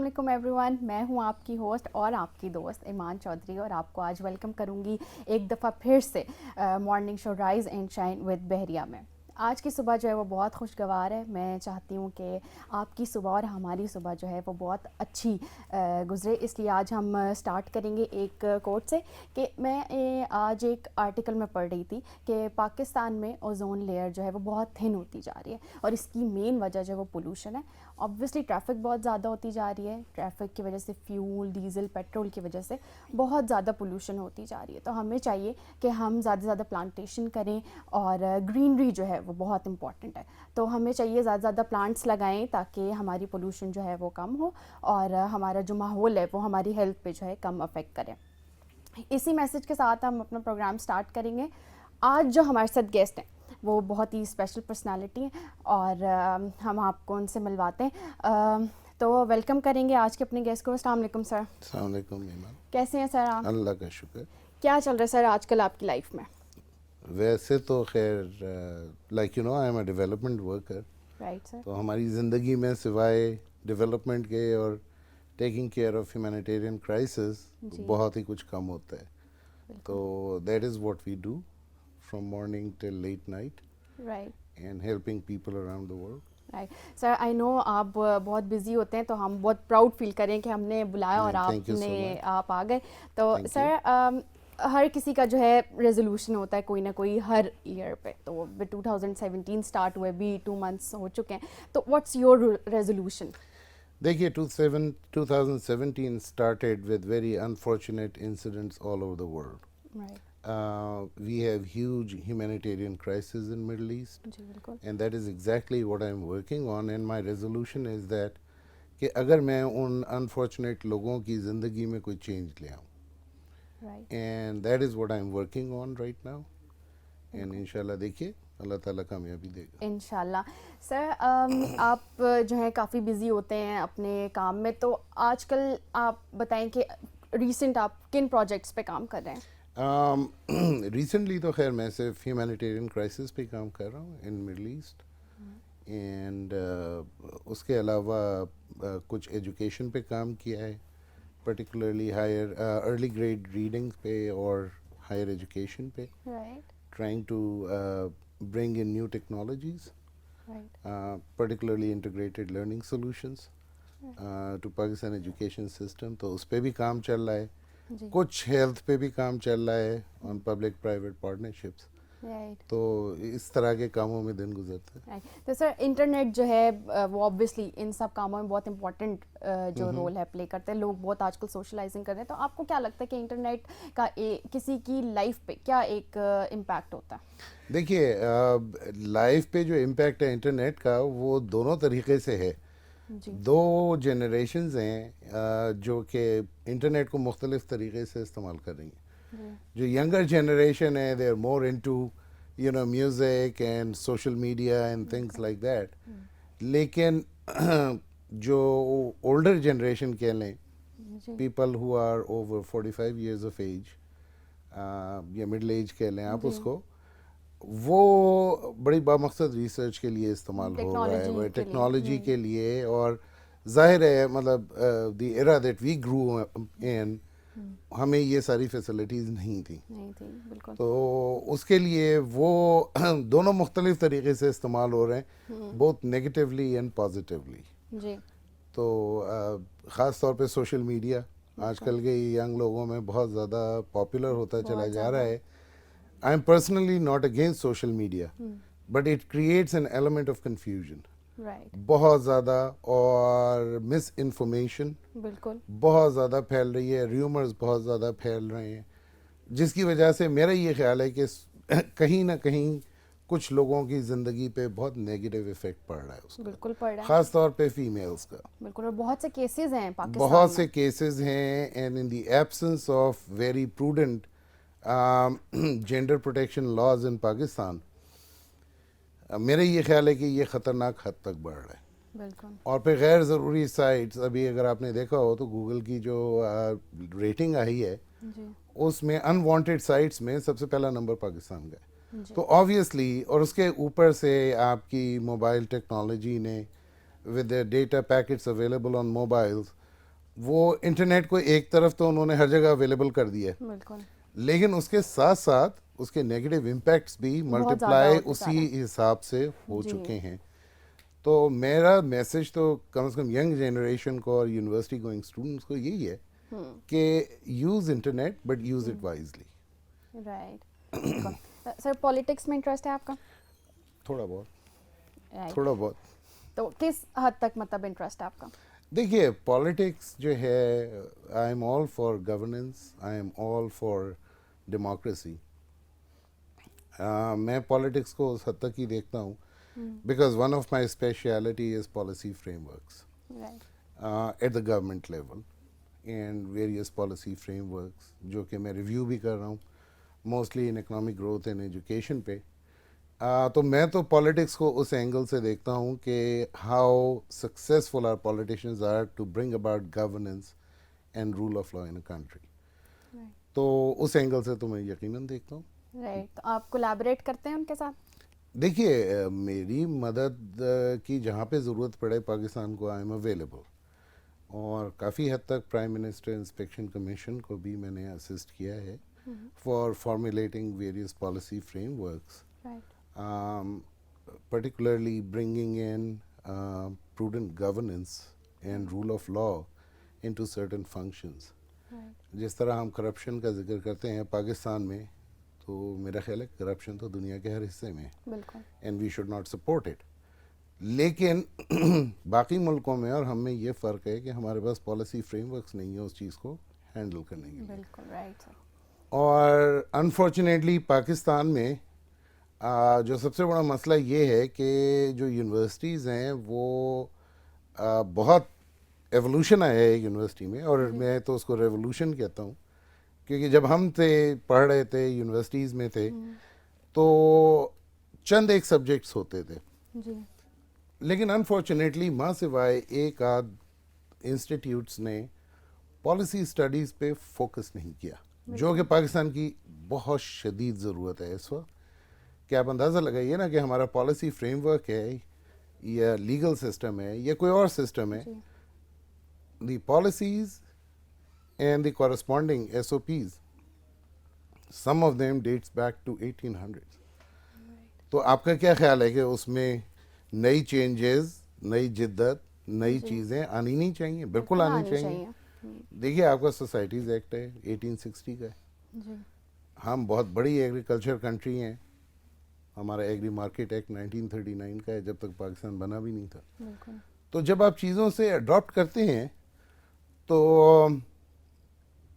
السلام علیکم every one, میں ہوں آپ کی ہوسٹ اور آپ کی دوست ایمان چودھری، اور آپ کو آج ویلکم کروں گی ایک دفعہ پھر سے morning show rise and shine with بحریہ میں۔ آج کی صبح جو ہے وہ بہت خوشگوار ہے۔ میں چاہتی ہوں کہ آپ کی صبح اور ہماری صبح جو ہے وہ بہت اچھی گزرے، اس لیے آج ہم سٹارٹ کریں گے ایک کوٹ سے کہ میں آج ایک آرٹیکل میں پڑھ رہی تھی کہ پاکستان میں اوزون لیئر جو ہے وہ بہت تھن ہوتی جا رہی ہے، اور اس کی مین وجہ جو ہے وہ پولوشن ہے۔ آبویسلی ٹریفک بہت زیادہ ہوتی جا رہی ہے، ٹریفک کی وجہ سے فیول، ڈیزل، پیٹرول کی وجہ سے بہت زیادہ پولوشن ہوتی جا رہی ہے۔ تو ہمیں چاہیے کہ ہم زیادہ سے زیادہ پلانٹیشن کریں، اور گرینری جو ہے وہ بہت امپورٹنٹ ہے، تو ہمیں چاہیے زیادہ سے زیادہ پلانٹس لگائیں تاکہ ہماری پولوشن جو ہے وہ کم ہو، اور ہمارا جو ماحول ہے وہ ہماری ہیلتھ پہ جو ہے کم افیکٹ کرے۔ اسی میسج کے ساتھ ہم اپنا پروگرام سٹارٹ کریں گے۔ آج جو ہمارے ساتھ گیسٹ ہیں وہ بہت ہی اسپیشل پرسنالٹی ہیں، اور ہم آپ کو ان سے ملواتے ہیں۔ تو ویلکم کریں گے آج کے اپنے گیسٹ کو۔ السلام علیکم سر۔ السلام علیکم ایمان۔ کیسے ہیں سر آپ؟ اللہ کا شکر۔ کیا چل رہا ہے سر آج کل آپ کی لائف میں؟ ویسے تو خیر like you know I am a development worker, right sir. تو ہماری زندگی میں سوائے ڈیولپمنٹ کے اور taking care of humanitarian crisis بہت ہی کچھ کم ہوتا ہے، تو that is what we do from morning till late night, right and helping people around the world. Right sir, I know آپ بہت بزی ہوتے ہیں، تو ہم بہت پراؤڈ فیل کریں کہ ہم نے بلایا اور آپ آ گئے۔ تو سر ہر کسی کا جو ہے ریزولوشن ہوتا ہے کوئی نہ کوئی ہر ایئر پہ، تو 2017 اسٹارٹ ہوئے بھی 2 months ہو چکے ہیں، تو واٹس یور ریزولوشن؟ دیکھیے 2017 started with very unfortunate incidents all over the world. Right We have huge humanitarian crisis in Middle East, جی بالکل and that is exactly what I'm working on, and my resolution is that کہ اگر میں ان unfortunate لوگوں کی زندگی میں کوئی change لے آؤں، right and that is what I'm working on right now, and انشاءاللہ دیکھیے اللہ تعالیٰ کامیابی دے گا انشاءاللہ۔ سر آپ جو ہے کافی بزی ہوتے ہیں اپنے کام میں، تو آج کل آپ بتائیں کہ ریسنٹ آپ کن پروجیکٹس پہ کام کر رہے ہیں؟ ریسنٹلی تو خیر میں صرف ہیومینیٹیرین کرائسس پہ کام کر رہا ہوں ان مڈل ایسٹ، اینڈ اس کے علاوہ کچھ ایجوکیشن پہ کام کیا ہے، particularly higher early grade reading پہ اور ہائر ایجوکیشن پہ، right trying to bring in new technologies, right particularly integrated learning solutions to Pakistan education system. تو اس پہ بھی کام چل رہا ہے، جی کچھ ہیلتھ پہ بھی کام چل رہا ہے on public private partnerships, right تو اس طرح کے کاموں میں دن گزرتا ہے۔ رائٹ۔ تو سر انٹرنیٹ جو ہے وہ آبویسلی ان سب کاموں میں بہت امپورٹنٹ جو رول ہے پلے کرتے ہیں، لوگ بہت آج کل سوشلائزنگ کر رہے ہیں، تو آپ کو کیا لگتا ہے کہ انٹرنیٹ کا کسی کی لائف پہ کیا ایک امپیکٹ ہوتا ہے؟ دیکھیے لائف پہ جو امپیکٹ ہے انٹرنیٹ کا وہ دونوں طریقے سے ہے۔ جی دو جنریشنز ہیں جو کہ انٹرنیٹ کو مختلف طریقے سے استعمال کر رہی ہیں۔ جو ینگر جنریشن ہے they are more into you know music and social media and things like that, لیکن جو اولڈر جنریشن کہہ لیں، جی people who are over 45 years of age یا مڈل ایج کہہ لیں آپ اس کو، وہ بڑی بامقصد ریسرچ کے لیے استعمال ہو رہا ہے، وہ ٹیکنالوجی کے لیے، اور ظاہر ہے مطلب دی ایرا دیٹ وی گرو ان ہمیں یہ ساری فیسلٹیز نہیں تھیں، نہیں تھی بالکل۔ تو اس کے لیے وہ دونوں مختلف طریقے سے استعمال ہو رہے ہیں، بہت نیگیٹیولی اینڈ پازیٹیولی۔ جی تو خاص طور پہ سوشل میڈیا آج کل کے ینگ لوگوں میں بہت زیادہ پاپولر ہوتا چلا جا رہا ہے۔ I am personally not against social media, but it creates an element of confusion. Right بہت زیادہ، اور مس انفارمیشن بالکل بہت زیادہ پھیل رہی ہے، ریومرز بہت زیادہ پھیل رہے ہیں، جس کی وجہ سے میرا یہ خیال ہے کہ کہیں نہ کہیں کچھ لوگوں کی زندگی پہ بہت نیگیٹو ایفیکٹ پڑ رہا ہے اس کا، بالکل پڑھ رہا ہے، خاص طور پہ فیمیلز کا۔ بالکل، اور بہت سے کیسز ہیں پاکستان بہت میں۔ سے کیسز ہیں، and in the absence of very prudent gender protection laws in Pakistan, میرا یہ خیال ہے کہ یہ خطرناک حد تک بڑھ رہا ہے۔ بالکل اور پھر غیر ضروری سائٹس، ابھی اگر آپ نے دیکھا ہو تو گوگل کی جو ریٹنگ آئی ہے جی اس میں انوانٹیڈ سائٹس میں سب سے پہلا نمبر پاکستان کا ہے، جی تو آبویسلی، اور اس کے اوپر سے آپ کی موبائل ٹیکنالوجی نے with data packets available on mobiles, وہ انٹرنیٹ کو ایک طرف تو انہوں نے ہر جگہ اویلیبل کر دیا ہے, بالکل, لیکن اس کے ساتھ ساتھ اس کے نیگیٹو امپیکٹس بھی بہت زیادہ ملٹیپلائی ہوتے جا رہے اسی حساب سے ہو جی. چکے ہیں. تو میرا میسج تو کم از کم ینگ جنریشن کو اور یونیورسٹی گوئنگ اسٹوڈنٹس کو یہی ہے کہ use internet but use it wisely. Right, بالکل. سر پالیٹکس میں انٹرسٹ ہے آپ کا؟ تھوڑا بہت, Right. تھوڑا بہت. تو کس حد تک مطلب انٹرسٹ ہے آپ کا؟ دیکھیے پالیٹکس جو ہے, I am all for governance, I'm all for democracy. میں پالیٹکس کو اس حد تک ہی دیکھتا ہوں because one of my speciality is policy frameworks at the government level and various policy frameworks جو کہ میں ریویو بھی کر رہا ہوں mostly in economic growth and education پہ. تو میں تو پالیٹکس کو اس اینگل سے دیکھتا ہوں کہ how successful are politicians are to bring about governance and rule of law in a country. تو اس اینگل سے تو میں یقیناً دیکھتا ہوں. رائٹ, تو آپ کولیبریٹ کرتے ہیں ان کے ساتھ؟ دیکھیے میری مدد کی جہاں پہ ضرورت پڑے پاکستان کو آئی ایم اویلیبل, اور کافی حد تک پرائم منسٹر انسپیکشن کمیشن کو بھی میں نے اسسٹ کیا ہے for formulating various policy frame works, particularly bringing in prudent governance and rule of law into certain functions. جس طرح ہم کرپشن کا ذکر کرتے ہیں پاکستان میں, تو میرا خیال ہے کرپشن تو دنیا کے ہر حصے میں ہے and we should not support it. لیکن باقی ملکوں میں اور ہم میں یہ فرق ہے کہ ہمارے پاس پالیسی فریم ورکس نہیں ہے اس چیز کو ہینڈل کرنے کے لیے. بالکل رائٹ سر. اور انفارچونیٹلی پاکستان میں جو سب سے بڑا مسئلہ یہ ہے کہ جو یونیورسٹیز ہیں وہ بہت ایوولوشن آیا ہے یونیورسٹی میں, اور میں تو اس کو ریولوشن کہتا ہوں, کیونکہ جب ہم پڑھ رہے تھے یونیورسٹیز میں تھے تو چند ایک سبجیکٹس ہوتے تھے, لیکن انفارچونیٹلی ماں سوائے ایک آدھ انسٹیٹیوٹس نے پالیسی اسٹڈیز پہ فوکس نہیں کیا, جو کہ پاکستان کی بہت شدید ضرورت ہے اس وقت. کہ آپ اندازہ لگائیے نا کہ ہمارا پالیسی فریم ورک ہے یا لیگل سسٹم ہے یا کوئی اور سسٹم ہے, the policies and the corresponding S O Ps, some of them dates back to 1800. تو آپ کا کیا خیال ہے کہ اس میں نئی چینجز, نئی جدت, نئی چیزیں آنی نہیں چاہیے؟ بالکل آنی چاہیے. دیکھیے آپ کا سوسائٹیز ایکٹ ہے 1860 کا ہے, ہم بہت بڑی ایگریکلچر کنٹری ہیں, ہمارا ایگری مارکیٹ ایکٹ 1939 کا ہے, جب تک پاکستان بنا بھی نہیں تھا. تو جب آپ چیزوں سے اڈاپٹ کرتے ہیں تو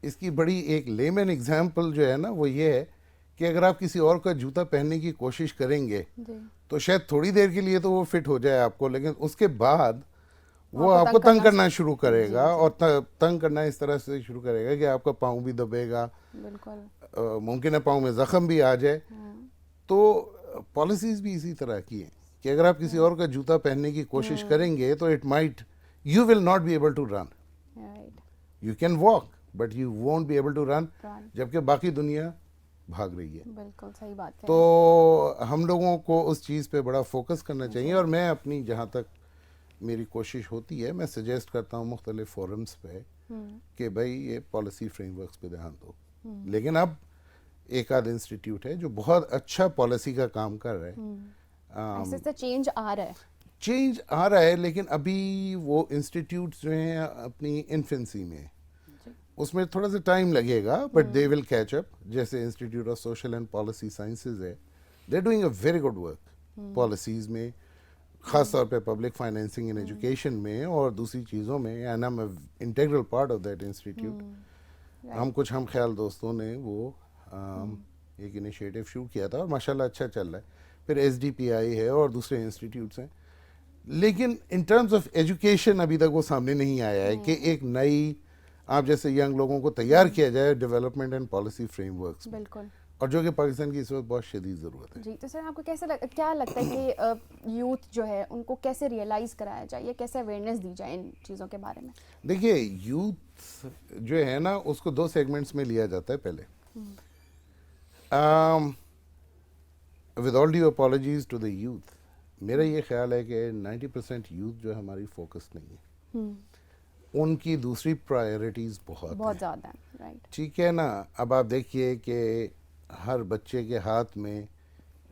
اس کی بڑی ایک لیمن ایگزامپل جو ہے نا وہ یہ ہے کہ اگر آپ کسی اور کا جوتا پہننے کی کوشش کریں گے تو شاید تھوڑی دیر کے لیے تو وہ فٹ ہو جائے آپ کو, لیکن اس کے بعد وہ آپ کو تنگ کرنا شروع کرے گا, اور تنگ کرنا اس طرح سے شروع کرے گا کہ آپ کا پاؤں بھی دبے گا, ممکن ہے پاؤں میں زخم بھی آ جائے. تو پالیسیز بھی اسی طرح کی ہیں کہ اگر آپ کسی اور کا جوتا پہننے کی کوشش کریں گے تو it might, you will not be able to run, you can walk but you won't be able to run, جبکہ باقی دنیا بھاگ رہی ہے. بالکل صحیح بات ہے. تو ہم لوگوں کو اس چیز پہ بڑا فوکس کرنا چاہیے, اور میں اپنی جہاں تک میری کوشش ہوتی ہے میں سجیسٹ کرتا ہوں مختلف فورمز پہ کہ بھائی یہ پالیسی فریم ورکس پہ دھیان دو. لیکن اب ایک آدھ انسٹیٹیوٹ ہے جو بہت اچھا پالیسی کا کام کر رہا ہے, ایسے چینج آ رہا ہے, چینج آ رہا ہے, لیکن ابھی وہ انسٹیٹیوٹس جو ہیں اپنی انفینسی میں, اس میں تھوڑا سا ٹائم لگے گا but they will catch up. جیسے institute of social and policy sciences ہے, they doing a very good work policies میں, خاص طور پہ پبلک فائنینسنگ ان ایجوکیشن میں اور دوسری چیزوں میں, and I am integral part of that institute. ہم خیال دوستوں نے وہ ایک انیشیٹو شروع کیا تھا اور ماشاءاللہ اچھا چل رہا ہے. پھر ایس ڈی پی آئی ہے اور دوسرے انسٹیٹیوٹس ہیں, لیکن ان ٹرمز آف ایجوکیشن ابھی تک وہ سامنے نہیں آیا ہے کہ ایک نئی آپ جیسے ینگ لوگوں کو تیار کیا جائے development and policy frame works, بالکل, اور جو کہ پاکستان کی اس وقت بہت شدید ضرورت ہے. جی. تو سر آپ کو کیا لگتا ہے کہ یوتھ جو ہے ان کو کیسے ریئلائز کرایا جائے یا کیسے اویئرنیس دی جائے ان چیزوں کے بارے میں؟ دیکھیے یوتھ جو ہے نا اس کو دو سیگمنٹس میں لیا جاتا ہے. پہلے with all due apologies to the youth, میرا یہ خیال ہے کہ 90% یوتھ جو ہے ہماری فوکس نہیں ہے. ان کی دوسری پرائرٹیز بہت زیادہ ہیں. رائٹ. ٹھیک ہے نا. اب آپ دیکھیے کہ ہر بچے کے ہاتھ میں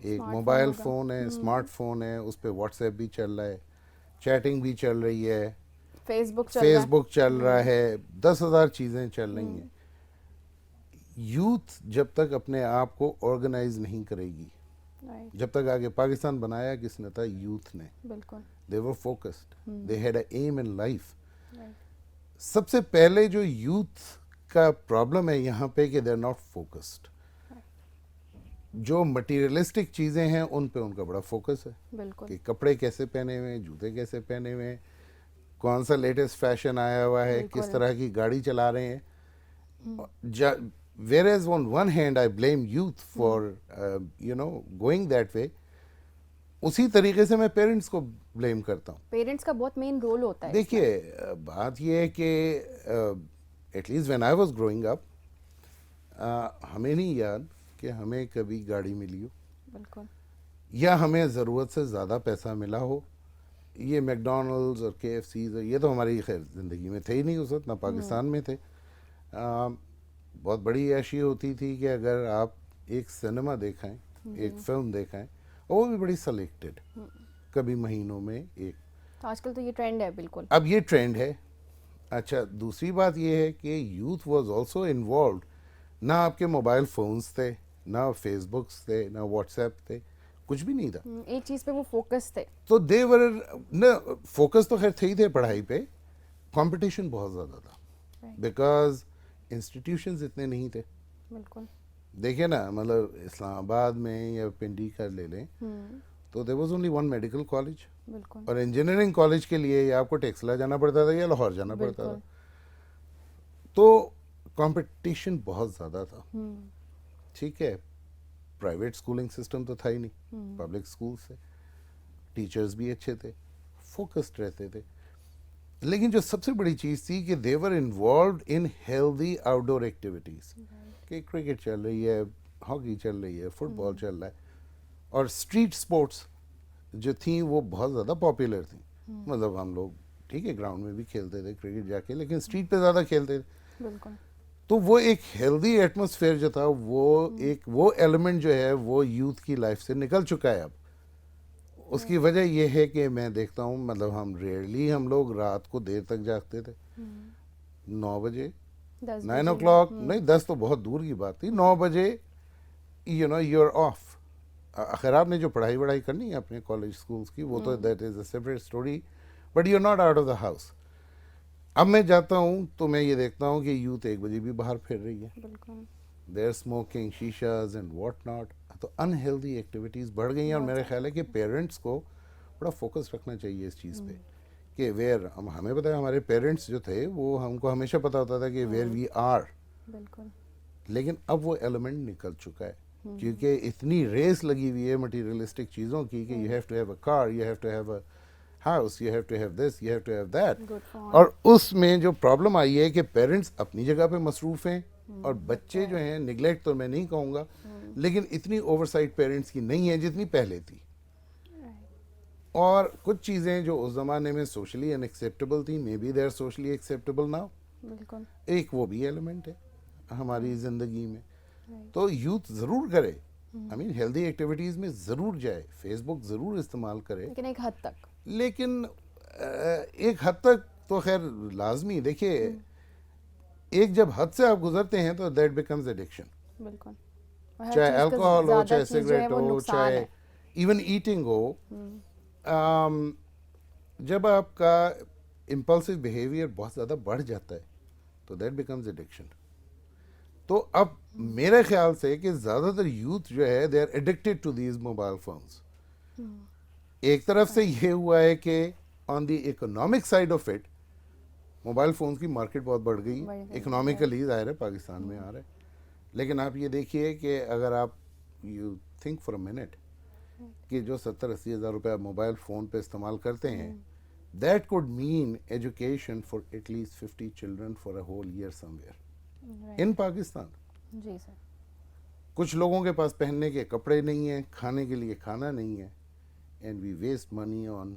ایک موبائل فون ہے, اسمارٹ فون ہے, اس پہ واٹس ایپ بھی چل رہا ہے, چیٹنگ بھی چل رہی ہے, فیس بک چل رہا ہے, 10,000 چیزیں چل رہی ہیں. یوتھ جب تک اپنے آپ کو آرگنائز نہیں کرے گی, جب تک آگے پاکستان بنایا کس نے تھا, یوتھ نے. بالکل. they were focused, they had an aim in life. سب سے پہلے جو یوتھ کا پرابلم ہے یہاں پہ کہ they are not focused. جو مٹیریلسٹک چیزیں ہیں ان پہ ان کا بڑا فوکس ہے, کہ کپڑے کیسے پہنے ہوئے ہیں, جوتے کیسے پہنے ہوئے ہیں, کون سا لیٹسٹ فیشن آیا ہوا ہے, کس طرح کی گاڑی چلا رہے ہیں. whereas on one hand I blame youth for going that way, اسی طریقے سے میں پیرنٹس کو بلیم کرتا ہوں. پیرنٹس کا بہت مین رول ہوتا ہے. دیکھیے بات یہ ہے کہ at least when I was growing up, ہمیں نہیں یاد کہ ہمیں کبھی گاڑی ملی ہو, بالکل, یا ہمیں ضرورت سے زیادہ پیسہ ملا ہو. یہ میکڈونلڈز اور KFCs یہ تو ہماری خیر زندگی میں تھے ہی نہیں اس وقت, نہ پاکستان میں تھے. بہت بڑی عیاشی ہوتی تھی کہ اگر آپ ایک سنیما دیکھائیں, ایک فلم دیکھائیں, وہ بھی بڑی سلیکٹڈ, کبھی مہینوں میں ایک. آج کل تو یہ ٹرینڈ ہے. بالکل, اب یہ ٹرینڈ ہے. اچھا, دوسری بات یہ ہے کہ یوتھ واز آلسو انوالوڈ. نہ آپ کے موبائل فونز تھے, نہ فیس بکس تھے, نہ واٹس ایپ تھے, کچھ بھی نہیں تھا. ایک چیز پہ وہ فوکس تھے. تو دے ور نہ فوکس تو خیر تھے ہی تھے پڑھائی پہ, کمپٹیشن بہت زیادہ تھا بیکاز انسٹیٹیوشنز اتنے نہیں تھے. بالکل, دیکھیں نا, مطلب اسلام آباد میں یا پنڈی کا لے لیں تو there was only one medical college, اور انجینئرنگ کالج کے لیے یا آپ کو ٹیکسلا جانا پڑتا تھا یا لاہور جانا پڑتا تھا. تو کمپٹیشن بہت زیادہ تھا. ٹھیک ہے, پرائیویٹ اسکولنگ سسٹم تو تھا ہی نہیں, پبلک اسکول سے, ٹیچرز بھی اچھے تھے, فوکسڈ رہتے تھے. لیکن جو سب سے بڑی چیز تھی کہ they were involved in healthy outdoor activities, کہ کرکٹ چل رہی ہے, ہاکی چل رہی ہے, فٹ بال چل رہا ہے, اور اسٹریٹ اسپورٹس جو تھیں وہ بہت زیادہ پاپولر تھیں. مطلب ہم لوگ ٹھیک ہے گراؤنڈ میں بھی کھیلتے تھے کرکٹ جا کے, لیکن اسٹریٹ پہ زیادہ کھیلتے تھے. بالکل. تو وہ ایک ہیلدی ایٹماسفیئر جو تھا, وہ ایلیمنٹ جو ہے وہ یوتھ کی لائف سے نکل چکا ہے اب. اس کی وجہ یہ ہے کہ میں دیکھتا ہوں, مطلب ہم لوگ رات کو دیر تک جاگتے تھے, 9 بجے, 9 o'clock, نہیں 10 تو بہت دور کی بات تھی, 9 بجے یو آر آف. آخر آپ نے جو پڑھائی کرنی ہے اپنے کالج اسکولس کی, وہ تو that is a separate story, but you are not out of the house. اب میں جاتا ہوں تو میں یہ دیکھتا ہوں کہ یوتھ 1 بجے بھی باہر پھر رہی ہے. بالکل, they are smoking shishas and what not. تو انہیلدی ایکٹیویٹیز بڑھ گئی ہیں, اور میرا خیال ہے کہ پیرنٹس کو بڑا فوکس رکھنا چاہیے اس چیز پہ کہ ویئر ہمیں پتہ ہے, ہمارے پیرنٹس جو تھے وہ ہم کو ہمیشہ پتہ ہوتا تھا کہ ویئر وی آر. بالکل, لیکن اب وہ ایلیمنٹ نکل چکا ہے, کیونکہ اتنی ریس لگی ہوئی ہے مٹیریلسٹک چیزوں کی کہ you have to have a car, you have to have a house, you have to have this, you have to have that. اور اس میں جو پرابلم آئی ہے کہ پیرنٹس اپنی جگہ پہ مصروف ہیں, اور بچے جو ہیں, نگلیکٹ تو میں نہیں کہوں گا, لیکن اتنی اوور سائٹ پیرنٹس کی نہیں ہے جتنی پہلے تھی. اور کچھ چیزیں جو اس زمانے میں سوشلی ان ایکسیپٹیبل تھیں, maybe they are socially acceptable now. بالکل, ایک وہ بھی ایلیمنٹ ہے ہماری زندگی میں. تو یوتھ ضرور کرے, آئی مین ہیلدی ایکٹیویٹیز میں ضرور جائے, فیس بک ضرور استعمال کرے, لیکن ایک حد تک. لیکن ایک حد تک تو خیر لازمی. دیکھیے ایک جب حد سے آپ گزرتے ہیں تو دیٹ بیکمز ایڈکشن. بالکل, چاہے الکوہول ہو, چاہے سگریٹ ہو, چاہے ایون ایٹنگ ہو. جب آپ کا امپلسو بیہیویئر بہت زیادہ بڑھ جاتا ہے تو دیٹ بیکمز ایڈکشن. تو اب میرے خیال سے کہ زیادہ تر یوتھ جو ہے they are addicted to these mobile phones. ایک طرف سے یہ ہوا ہے کہ on the economic side of it mobile phones کی مارکیٹ بہت بڑھ گئی, اکنامیکلی ظاہر ہے پاکستان میں آ رہا ہے. لیکن آپ یہ دیکھیے کہ اگر آپ you think for a minute کہ جو 70-80 ہزار روپے موبائل فون پہ استعمال کرتے ہیں, that could mean education for at least 50 children for a whole year somewhere in Pakistan. جی سر. کچھ لوگوں کے پاس پہننے کے کپڑے نہیں ہیں, کھانے کے لیے کھانا نہیں ہے, and we waste money on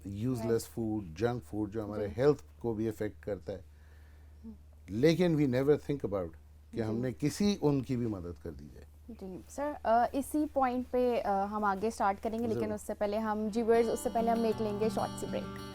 useless food, junk food جو ہمارے ہیلتھ کو بھی افیکٹ کرتا ہے, لیکن وی نیور تھنک اباؤٹ کہ ہم نے کسی ان کی بھی مدد کر دی جائے. جی سر, اسی پوائنٹ پہ ہم آگے سٹارٹ کریں گے, لیکن اس سے پہلے ہم ویورز اس سے پہلے ہم دیکھ لیں گے شارٹ سی بریک.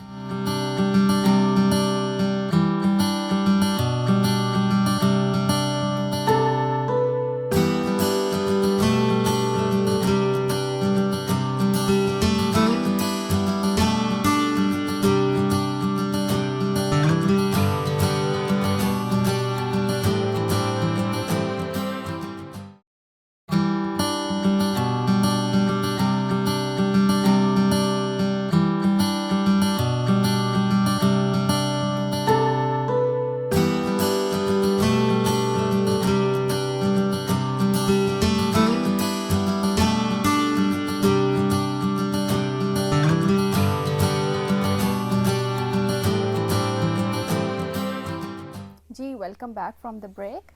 جی welcome back from the break.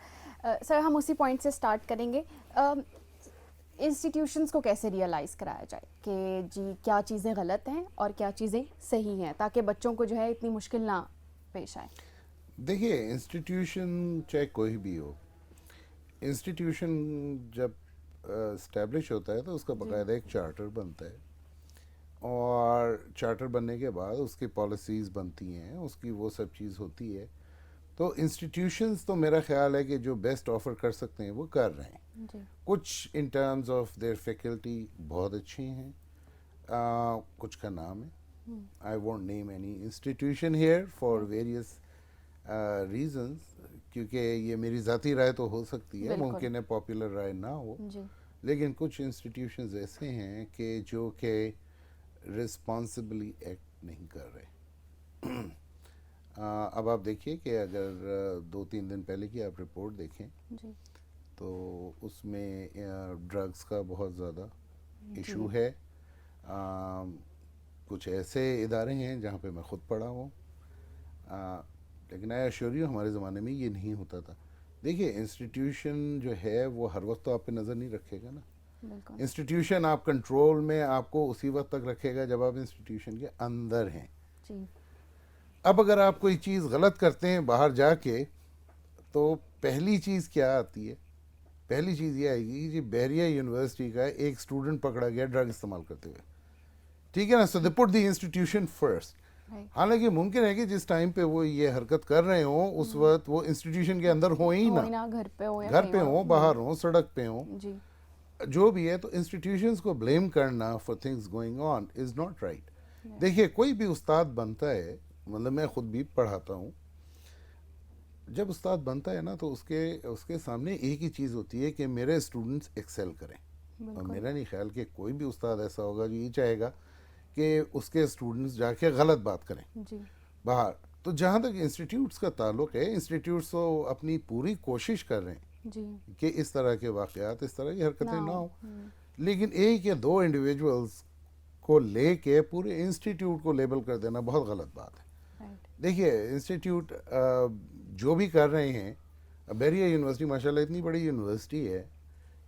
Sir ہم اسی پوائنٹ سے اسٹارٹ کریں گے. انسٹیٹیوشنس کو کیسے ریئلائز کرایا جائے کہ جی کیا چیزیں غلط ہیں اور کیا چیزیں صحیح ہیں, تاکہ بچوں کو جو ہے اتنی مشکل نہ پیش آئے. دیکھیے انسٹیٹیوشن چاہے کوئی بھی ہو, انسٹیٹیوشن جب اسٹیبلش ہوتا ہے تو اس کا باقاعدہ ایک چارٹر بنتا ہے, اور چارٹر بننے کے بعد اس کی پالیسیز بنتی ہیں, اس کی وہ سب چیز ہوتی ہے. تو انسٹیٹیوشنز تو میرا خیال ہے کہ جو بیسٹ آفر کر سکتے ہیں وہ کر رہے ہیں. کچھ in terms of their faculty بہت اچھے ہیں, کچھ کا نام ہے, I won't name any institution here for various reasons, کیونکہ یہ میری ذاتی رائے تو ہو سکتی ہے, ممکن ہے پاپولر رائے نہ ہو, لیکن کچھ انسٹیٹیوشنز ایسے ہیں کہ جو کہ رسپانسبلی ایکٹ نہیں کر رہے. اب آپ دیکھیے کہ اگر 2-3 دن پہلے کی آپ رپورٹ دیکھیں تو اس میں ڈرگس کا بہت زیادہ ایشو ہے. کچھ ایسے ادارے ہیں جہاں پہ میں خود پڑھا ہوں, لیکن آئی ایشور یو ہمارے زمانے میں یہ نہیں ہوتا تھا. دیکھیے انسٹیٹیوشن جو ہے وہ ہر وقت تو آپ پہ نظر نہیں رکھے گا نا. انسٹیٹیوشن آپ کنٹرول میں آپ کو اسی وقت تک رکھے گا جب آپ انسٹیٹیوشن کے اندر ہیں. اب اگر آپ کوئی چیز غلط کرتے ہیں باہر جا کے, تو پہلی چیز کیا آتی ہے؟ پہلی چیز یہ آئے گی جی بحریہ یونیورسٹی کا ایک اسٹوڈنٹ پکڑا گیا ڈرگ استعمال کرتے ہوئے, ٹھیک ہے نا, سو دے پٹ دی انسٹیٹیوشن فرسٹ. حالانکہ ممکن ہے کہ جس ٹائم پہ وہ یہ حرکت کر رہے ہوں اس وقت وہ انسٹیٹیوشن کے اندر ہوں ہی نہ, گھر پہ ہوں, باہر ہوں, سڑک پہ ہوں, جو بھی ہے. تو انسٹیٹیوشنز کو بلیم کرنا for things going on is not right. دیکھیے کوئی بھی استاد بنتا ہے, مطلب میں خود بھی پڑھاتا ہوں, جب استاد بنتا ہے نا تو اس کے سامنے ایک ہی چیز ہوتی ہے کہ میرے اسٹوڈنٹس ایکسل کریں. اور میرا نہیں خیال کہ کوئی بھی استاد ایسا ہوگا جو یہ چاہے گا کہ اس کے اسٹوڈنٹس جا کے غلط بات کریں باہر. تو جہاں تک انسٹیٹیوٹس کا تعلق ہے, انسٹیٹیوٹس تو اپنی پوری کوشش کر رہے ہیں کہ اس طرح کے واقعات, اس طرح کی حرکتیں نہ ہوں, لیکن ایک یا دو انڈیویجولز کو لے کے پورے انسٹیٹیوٹ کو لیبل کر دینا بہت غلط بات ہے. دیکھیے انسٹیٹیوٹ جو بھی کر رہے ہیں, بحریہ یونیورسٹی ماشاءاللہ اتنی بڑی یونیورسٹی ہے,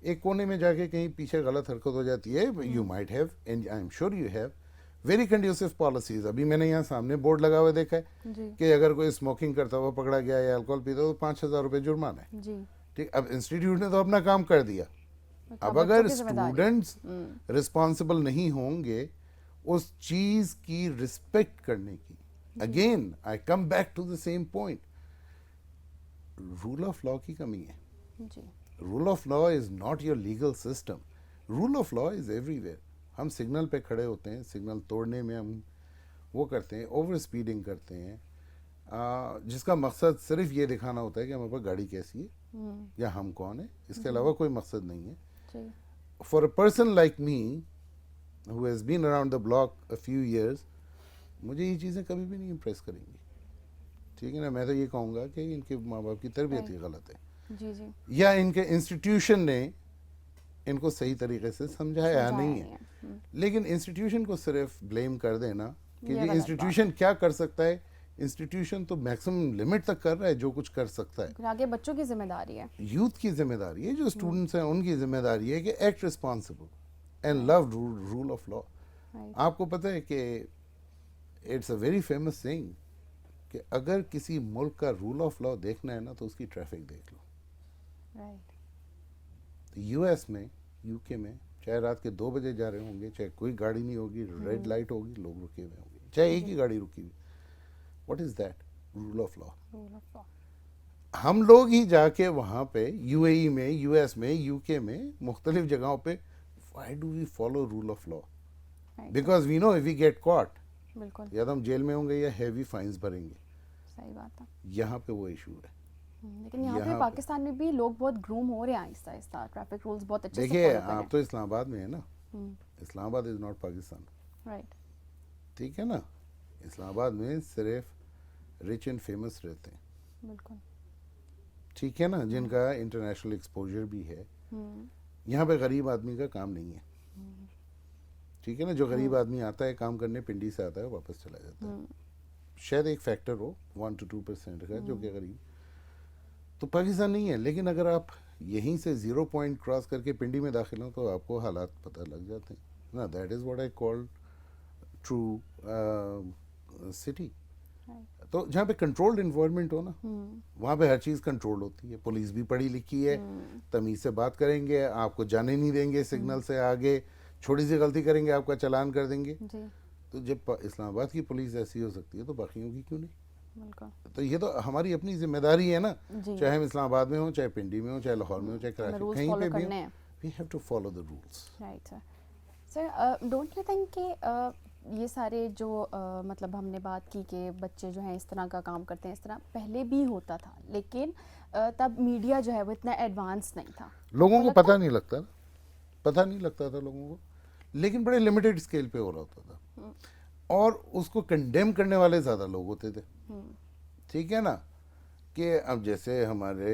ایک کونے میں جا کے کہیں پیچھے غلط حرکت ہو جاتی ہے. You might have, and I am sure you have very conducive policies. ابھی میں نے یہاں سامنے بورڈ لگا ہوا دیکھا ہے کہ اگر کوئی اسموکنگ کرتا ہوا پکڑا گیا یا الکوہول پیتا تو 5,000 روپے جرمانہ ہے. ٹھیک, اب انسٹیٹیوٹ نے تو اپنا کام کر دیا. اب اگر اسٹوڈنٹس رسپانسبل نہیں ہوں گے اس چیز کی رسپیکٹ کرنے کی, again I come back to the same point, rule of law کی کمی ہے. Rule of law is not your legal system, rule of law is everywhere. ہم سگنل پہ کھڑے ہوتے ہیں, سگنل توڑنے میں ہم وہ کرتے ہیں, اوور اسپیڈنگ کرتے ہیں, جس کا مقصد صرف یہ دکھانا ہوتا ہے کہ ہمارے پاس گاڑی کیسی ہے یا ہم کون ہیں, اس کے علاوہ کوئی مقصد نہیں ہے. For a person like me who has been around the block a few years, مجھے یہ چیزیں کبھی بھی نہیں امپریس کریں گی. ٹھیک ہے نا, میں تو یہ کہوں گا کہ ان کے ماں باپ کی تربیت ہی غلط ہے, یا ان کے انسٹیٹیوشن نے ان کو صحیح طریقے سے سمجھایا نہیں ہے. لیکن انسٹیٹیوشن کو صرف بلیم کر دینا کہ یہ انسٹیٹیوشن کیا کر سکتا ہے, انسٹیٹیوشن تو میکسیمم لمٹ تک کر رہا ہے جو کچھ کر سکتا ہے. آگے بچوں کی ذمہ داری ہے, یوتھ کی ذمہ داری ہے, جو اسٹوڈنٹس ہیں ان کی ذمہ داری ہے کہ act responsible and love rule of law. آپ کو پتہ ہے کہ it's a very famous thing کہ اگر کسی ملک کا رول آف لا دیکھنا ہے نا تو اس کی ٹریفک دیکھ لو. یو ایس میں، یو کے میں، چاہے رات کے 2 بجے جا رہے ہوں گے، چاہے کوئی گاڑی نہیں ہوگی، ریڈ لائٹ ہوگی، لوگ رکے ہوئے ہوں گے، چاہے ایک ہی گاڑی رکی ہوئی. What is that? Rule of law. ہم لوگ ہی جا کے وہاں پہ یو اے ای میں، یو ایس میں، یو کے میں، مختلف جگہوں پہ why do we follow rule of law? Because we know if we get caught بالکل یا تو ہم جیل میں ہوں گے یا ہیوی فائنز بھریں گے. صحیح بات ہے. یہاں پہ وہ ایشو ہے. لیکن یہاں پہ پاکستان میں بھی لوگ بہت گروم ہو رہے ہیں آہستہ آہستہ، ٹریفک رولز بہت اچھے سے دیکھیے فالو کر رہے ہیں. آپ تو اسلام آباد میں ہے نا، اسلام آباد از ناٹ پاکستان. رائٹ. ٹھیک ہے نا، اسلام آباد میں صرف رچ اینڈ فیمس رہتے ہیں. بالکل. ٹھیک ہے نا، جن کا انٹرنیشنل ایکسپوجر بھی ہے. یہاں پہ غریب آدمی کا کام نہیں ہے. ٹھیک ہے نا، جو غریب آدمی آتا ہے کام کرنے، پنڈی سے آتا ہے واپس چلا جاتا ہے. شاید ایک فیکٹر ہو 1 to 2% کا جو کہ غریب تو پاکستان نہیں ہے. لیکن اگر آپ یہیں سے 0 پوائنٹ کراس کر کے پنڈی میں داخل ہوں تو آپ کو حالات پتہ لگ جاتے ہیں نا. That is what I call true city. تو جہاں پہ کنٹرولڈ انوائرمنٹ ہو نا، وہاں پہ ہر چیز کنٹرول ہوتی ہے. پولیس بھی پڑھی لکھی ہے، تمیز سے بات کریں گے، آپ کو جانے نہیں دیں گے سگنل سے آگے. چھوٹی سی غلطی کریں گے آپ کا چلان کر دیں گے. تو جب اسلام آباد کی پولیس ایسی ہو سکتی ہے تو باقیوں کی کیوں نہیں؟ تو یہ تو ہماری اپنی ذمہ داری ہے نا، چاہے ہم اسلام آباد میں ہوں، چاہے پنڈی میں ہوں، چاہے لاہور میں ہوں، چاہے کراچی، کہیں پہ بھی ہوں. We have to follow the rules. Right sir. Sir don't you think کہ یہ سارے جو مطلب ہم نے بات کی کہ بچے جو ہیں اس طرح کا کام کرتے ہیں، اس طرح پہلے بھی ہوتا تھا، لیکن تب میڈیا جو ہے وہ اتنا ایڈوانس نہیں تھا، لوگوں کو پتہ نہیں لگتا، پتہ نہیں لگتا تھا لوگوں کو، لیکن بڑے لمیٹڈ اسکیل پہ ہو رہا ہوتا تھا اور اس کو کنڈیم کرنے والے زیادہ لوگ ہوتے تھے. ٹھیک ہے نا، کہ اب جیسے ہمارے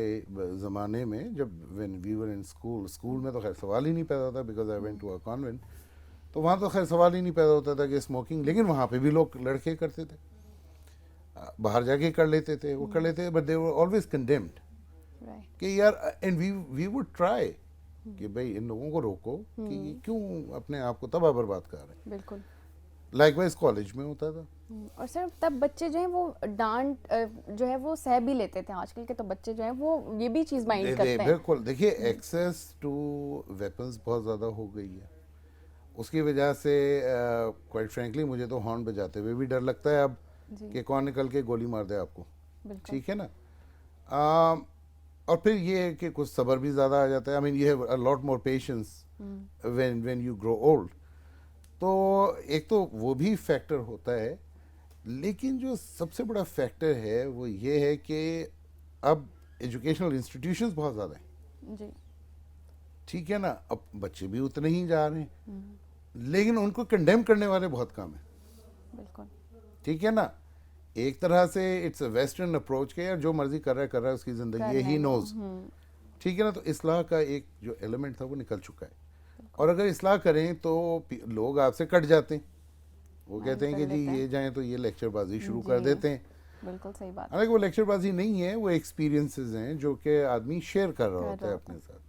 زمانے میں جب when we were in school میں تو خیر سوال ہی نہیں پیدا ہوتا، because I went to a convent. تو وہاں تو خیر سوال ہی نہیں پیدا ہوتا تھا کہ اسموکنگ، لیکن وہاں پہ بھی لوگ لڑکے کرتے تھے، باہر جا کے کر لیتے تھے، وہ کر لیتے، but they were always condemned کہ یار، اینڈ وی وڈ ٹرائی کہ بھائی ان لوگوں کو روکو کہ یہ کیوں اپنے آپ کو تباہ برباد کر رہے ہیں. بالکل. لائک وائز کالج میں ہوتا تھا. اور سر تب بچے جو ہیں وہ ڈانٹ جو ہے وہ سہ بھی لیتے تھے. آج کل کے تو بچے جو ہیں وہ یہ بھی چیز مائنڈ کرتے ہیں. بالکل. دیکھیے ایکسیس ٹو ویپنز بہت زیادہ ہو گئی ہے. اس کی وجہ سے کوائٹ فرینکلی مجھے تو ہارن بجاتے ہوئے بھی ڈر لگتا ہے اب کہ کون نکل کے گولی مار دے آپ کو. ٹھیک ہے نا. اور پھر یہ ہے کہ کچھ صبر بھی زیادہ آ جاتا ہے. I mean you have a lot more patience when you grow old. تو ایک تو وہ بھی فیکٹر ہوتا ہے، لیکن جو سب سے بڑا فیکٹر ہے وہ یہ ہے کہ اب ایجوکیشنل انسٹیٹیوشنز بہت زیادہ ہیں. جی. ٹھیک ہے نا. اب بچے بھی اتنے ہی جا رہے ہیں، لیکن ان کو کنڈیم کرنے والے بہت کم ہیں. بالکل. ٹھیک ہے نا. ایک طرح سے اٹس اے ویسٹرن اپروچ کے یار جو مرضی کر رہا ہے اس کی زندگی ہے، ہی نوز. ٹھیک ہے نا. تو اصلاح کا ایک جو ایلیمنٹ تھا وہ نکل چکا ہے. اور اگر اصلاح کریں تو لوگ آپ سے کٹ جاتے ہیں. وہ کہتے ہیں کہ جی یہ جائیں تو یہ لیکچر بازی شروع کر دیتے ہیں. بالکل صحیح بات. حالانکہ وہ لیکچر بازی نہیں ہے، وہ ایکسپیرینسز ہیں جو کہ آدمی شیئر کر رہا ہوتا ہے اپنے ساتھ.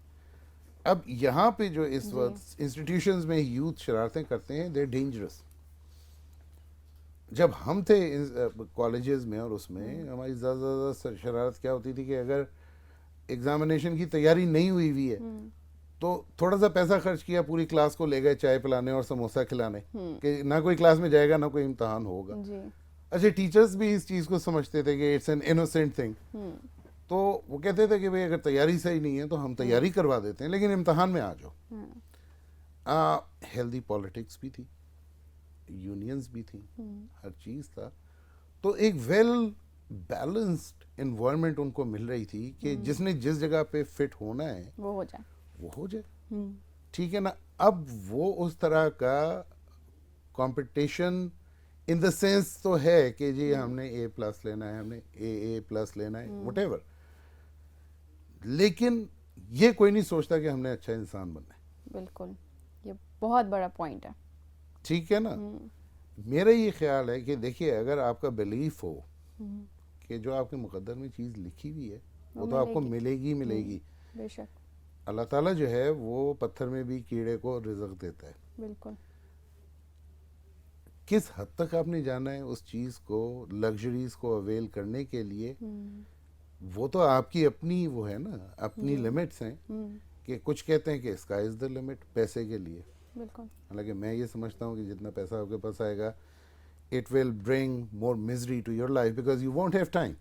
اب یہاں پہ جو اس وقت انسٹیٹیوشنز میں یوتھ شرارتیں کرتے ہیں، دے ڈینجرس. جب ہم تھے کالجز میں اور اس میں ہماری زیادہ زیادہ شرارت کیا ہوتی تھی کہ اگر ایگزامینیشن کی تیاری نہیں ہوئی ہوئی ہے تو تھوڑا سا پیسہ خرچ کیا، پوری کلاس کو لے گئے چائے پلانے اور سموسہ کھلانے کہ نہ کوئی کلاس میں جائے گا نہ کوئی امتحان ہوگا. اچھا ٹیچرز بھی اس چیز کو سمجھتے تھے کہ اٹس این انوسینٹ تھنگ. تو وہ کہتے تھے کہ بھئی اگر تیاری صحیح نہیں ہے تو ہم تیاری کروا دیتے ہیں لیکن امتحان میں آ جاؤ. ہیلدی پالیٹکس بھی تھی، یونینز بھی تھیں، ہر چیز تھا. تو ایک ویل بیلنسڈ انوائرمنٹ ان کو مل رہی تھی کہ جس نے جس جگہ پہ فٹ ہونا ہے وہ ہو جائے. ٹھیک ہے نا. اب وہ اس طرح کا کمپٹیشن ان دا سینس تو ہے کہ جی ہم نے A+ لینا ہے، ہم نے A+ لینا ہے، وٹ ایور. لیکن یہ کوئی نہیں سوچتا کہ ہم نے اچھا انسان بننا ہے. بالکل. یہ بہت بڑا پوائنٹ ہے. ٹھیک ہے نا. میرا یہ خیال ہے کہ دیکھیے اگر آپ کا بلیف ہو کہ جو آپ کے مقدر میں چیز لکھی ہوئی ہے وہ تو آپ کو ملے گی. بے شک. اللہ تعالیٰ جو ہے وہ پتھر میں بھی کیڑے کو رزق دیتا ہے. بالکل. کس حد تک آپ نے جانا ہے اس چیز کو، لگژریز کو اویل کرنے کے لیے. وہ تو آپ کی اپنی وہ ہے نا، اپنی لمٹس ہیں کہ کچھ کہتے ہیں کہ اسکائی از دا لمٹ پیسے کے لیے. بالکل. حالانکہ میں یہ سمجھتا ہوں کہ جتنا پیسہ آپ کے پاس آئے گا it will bring more misery to your life because you won't have time.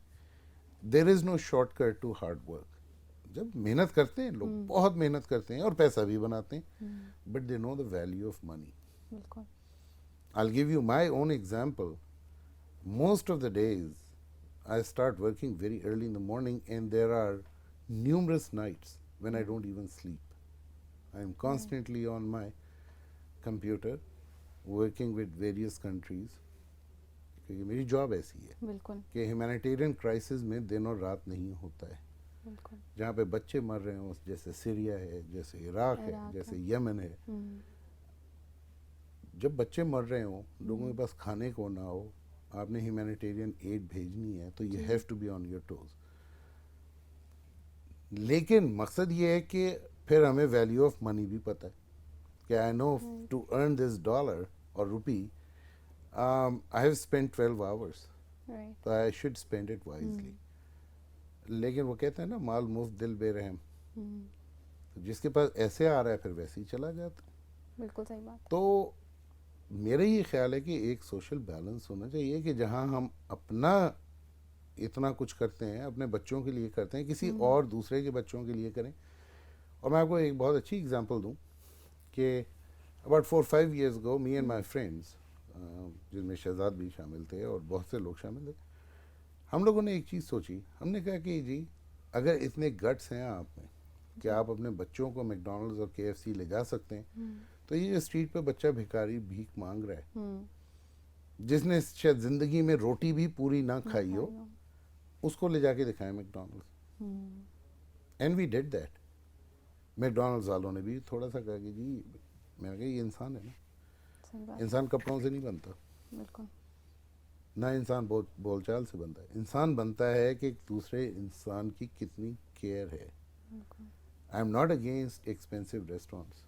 There is no shortcut to hard work. جب محنت کرتے ہیں لوگ، بہت محنت کرتے ہیں اور پیسہ بھی بناتے ہیں، but they know the value of money. بالکل. I'll give you my own example. Most of the days I start working very early in the morning and there are numerous nights when I don't even sleep. I am constantly on my computer working with various countries. کیونکہ میری job ایسی ہے بالکل کہ humanitarian crisis میں دن اور رات نہیں ہوتا ہے. بالکل. جہاں پہ بچے مر رہے ہوں، جیسے سیریا ہے، جیسے عراق ہے، جیسے یمن ہے، جب بچے مر رہے ہوں، لوگوں کے پاس کھانے کو نہ ہو، آپ نے ہیومینیٹیرین ایڈ بھیجنی ہے تو you have to be on your toes. لیکن مقصد یہ ہے کہ پھر ہمیں ویلیو آف منی بھی پتہ ہے کہ آئی نو ٹو ارن دس ڈالر اور روپی I have spent 12 hours. Right. So I should spend it wisely. لیکن وہ کہتے ہیں نا مال مفت دل بے رحم. جس کے پاس ایسے آ رہا ہے پھر ویسے ہی چلا جاتا. بالکل صحیح بات. تو میرا یہ خیال ہے کہ ایک سوشل بیلنس ہونا چاہیے کہ جہاں ہم اپنا اتنا کچھ کرتے ہیں، اپنے بچوں کے لیے کرتے ہیں، کسی اور دوسرے کے بچوں کے لیے کریں. اور میں آپ کو ایک بہت اچھی اگزامپل دوں کہ about 4-5 years ago me and my friends جن میں شہزاد بھی شامل تھے اور بہت سے لوگ شامل تھے، ہم لوگوں نے ایک چیز سوچی. ہم نے کہا کہ جی اگر اتنے گٹس ہیں آپ میں کہ آپ اپنے بچوں کو میک ڈونلڈز اور KFC لے جا سکتے ہیں، تو یہ جو اسٹریٹ پہ بچہ بھکاری بھیک مانگ رہا ہے، جس نے شاید زندگی میں روٹی بھی پوری نہ کھائی ہو، اس کو لے جا کے دکھائیں McDonald's. And we did that. McDonald's والوں نے بھی تھوڑا سا کہا کہ جی، میں نے کہا یہ انسان ہے نا، انسان کپڑوں سے نہیں بنتا. بالکل. نہ انسان بول چال سے بنتا ہے. انسان بنتا ہے کہ ایک دوسرے انسان کی کتنی کیئر ہے. آئی am not against expensive restaurants,